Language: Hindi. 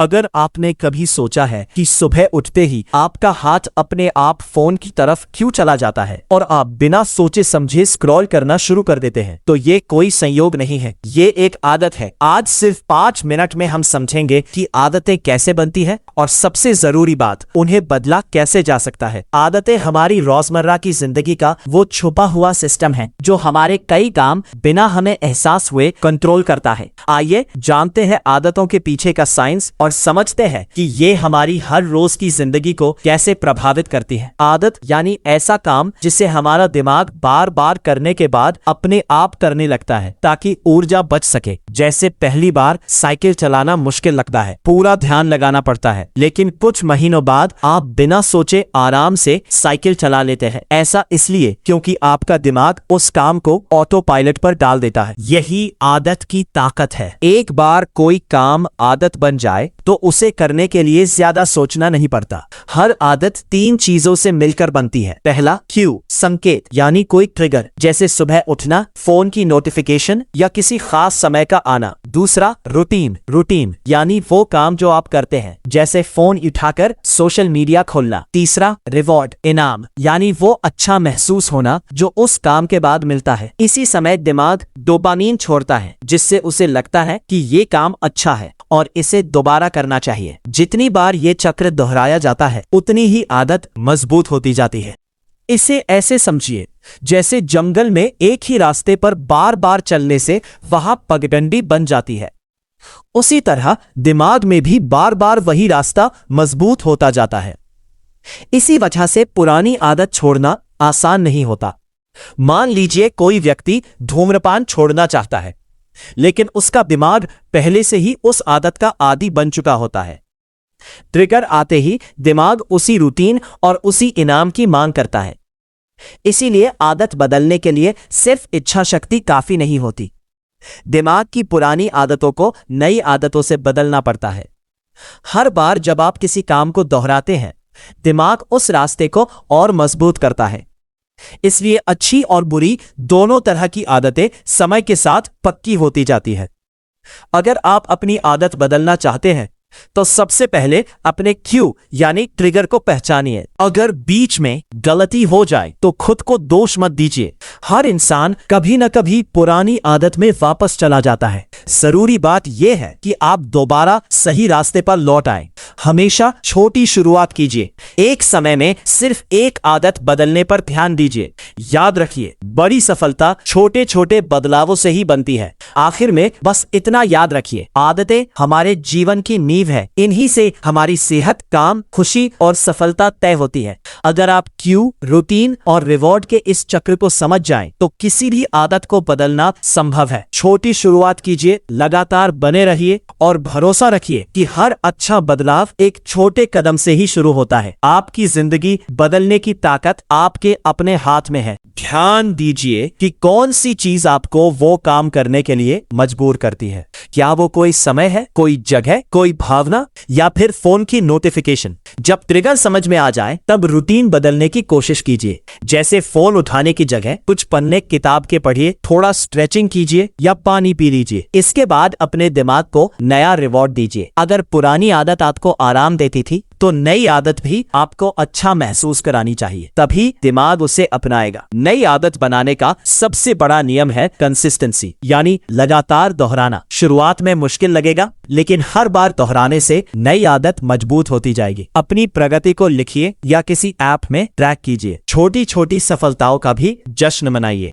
अगर आपने कभी सोचा है कि सुबह उठते ही आपका हाथ अपने आप फोन की तरफ क्यों चला जाता है और आप बिना सोचे समझे स्क्रॉल करना शुरू कर देते हैं, तो ये कोई संयोग नहीं है, ये एक आदत है। आज सिर्फ 5 मिनट में हम समझेंगे कि आदतें कैसे बनती है और सबसे जरूरी बात, उन्हें बदला कैसे जा सकता है। आदतें हमारी रोजमर्रा की जिंदगी का वो छुपा हुआ सिस्टम है जो हमारे कई काम बिना हमें एहसास हुए कंट्रोल करता है। आइए जानते हैं आदतों के पीछे का साइंस और समझते हैं कि ये हमारी हर रोज की जिंदगी को कैसे प्रभावित करती है। आदत यानी ऐसा काम जिसे हमारा दिमाग बार बार करने के बाद अपने आप करने लगता है ताकि ऊर्जा बच सके। जैसे पहली बार साइकिल चलाना मुश्किल लगता है, पूरा ध्यान लगाना पड़ता है, लेकिन कुछ महीनों बाद आप बिना सोचे आराम से साइकिल चला लेते हैं। ऐसा इसलिए क्योंकि आपका दिमाग उस काम को ऑटो पायलट पर डाल देता है। यही आदत की ताकत है। एक बार कोई काम आदत बन जाए तो उसे करने के लिए ज्यादा सोचना नहीं पड़ता। हर आदत 3 चीजों से मिलकर बनती है। पहला क्यू, संकेत यानी कोई ट्रिगर, जैसे सुबह उठना, फोन की नोटिफिकेशन या किसी खास समय का आना। दूसरा रूटीन, रूटीन यानी वो काम जो आप करते हैं, जैसे फोन उठाकर सोशल मीडिया खोलना। तीसरा रिवॉर्ड, इनाम यानी वो अच्छा महसूस होना जो उस काम के बाद मिलता है। इसी समय दिमाग डोपामीन छोड़ता है जिससे उसे लगता है कि ये काम अच्छा है और इसे दोबारा करना चाहिए। जितनी बार ये चक्र दोहराया जाता है उतनी ही आदत मजबूत होती जाती है। इसे ऐसे समझिए जैसे जंगल में एक ही रास्ते पर बार बार चलने से वहां पगडंडी बन जाती है, उसी तरह दिमाग में भी बार बार वही रास्ता मजबूत होता जाता है। इसी वजह से पुरानी आदत छोड़ना आसान नहीं होता। मान लीजिए कोई व्यक्ति धूम्रपान छोड़ना चाहता है, लेकिन उसका दिमाग पहले से ही उस आदत का आदी बन चुका होता है। ट्रिगर आते ही दिमाग उसी रूटीन और उसी इनाम की मांग करता है। इसीलिए आदत बदलने के लिए सिर्फ इच्छा शक्ति काफी नहीं होती। दिमाग की पुरानी आदतों को नई आदतों से बदलना पड़ता है। हर बार जब आप किसी काम को दोहराते हैं, दिमाग उस रास्ते को और मजबूत करता है। इसलिए अच्छी और बुरी दोनों तरह की आदतें समय के साथ पक्की होती जाती है। अगर आप अपनी आदत बदलना चाहते हैं तो सबसे पहले अपने क्यू यानी ट्रिगर को पहचानिए। अगर बीच में गलती हो जाए तो खुद को दोष मत दीजिए। हर इंसान कभी न कभी पुरानी आदत में वापस चला जाता है। जरूरी बात यह है कि आप दोबारा सही रास्ते पर लौट आए। हमेशा छोटी शुरुआत कीजिए। एक समय में सिर्फ एक आदत बदलने पर ध्यान दीजिए। याद रखिए, बड़ी सफलता छोटे छोटे बदलावों से ही बनती है। आखिर में बस इतना याद रखिए, आदतें हमारे जीवन की नींव है। इन्हीं से हमारी सेहत, काम, खुशी और सफलता तय होती है। अगर आप क्यू, रूटीन और रिवॉर्ड के इस चक्र को समझ जाएं, तो किसी भी आदत को बदलना संभव है। छोटी शुरुआत कीजिए, लगातार बने रहिए और भरोसा रखिए कि हर अच्छा बदलाव एक छोटे कदम से ही शुरू होता है। आपकी जिंदगी बदलने की ताकत आपके अपने हाथ में है। ध्यान दीजिए कि कौन सी चीज आपको वो काम करने के लिए मजबूर करती है। क्या वो कोई समय है, कोई जगह, कोई भावना या फिर फोन की नोटिफिकेशन? जब ट्रिगर समझ में आ जाए तब रूटीन बदलने की कोशिश कीजिए। जैसे फोन उठाने की जगह कुछ पन्ने किताब के पढ़िए, थोड़ा स्ट्रेचिंग कीजिए या पानी पी लीजिए। इसके बाद अपने दिमाग को नया रिवॉर्ड दीजिए। अगर पुरानी आदत आपको आराम देती थी तो नई आदत भी आपको अच्छा महसूस करानी चाहिए, तभी दिमाग उसे अपनाएगा। नई आदत बनाने का सबसे बड़ा नियम है कंसिस्टेंसी यानी लगातार दोहराना। शुरुआत में मुश्किल लगेगा, लेकिन हर बार दोहराने से नई आदत मजबूत होती जाएगी। अपनी प्रगति को लिखिए या किसी ऐप में ट्रैक कीजिए। छोटी छोटी सफलताओं का भी जश्न मनाइए।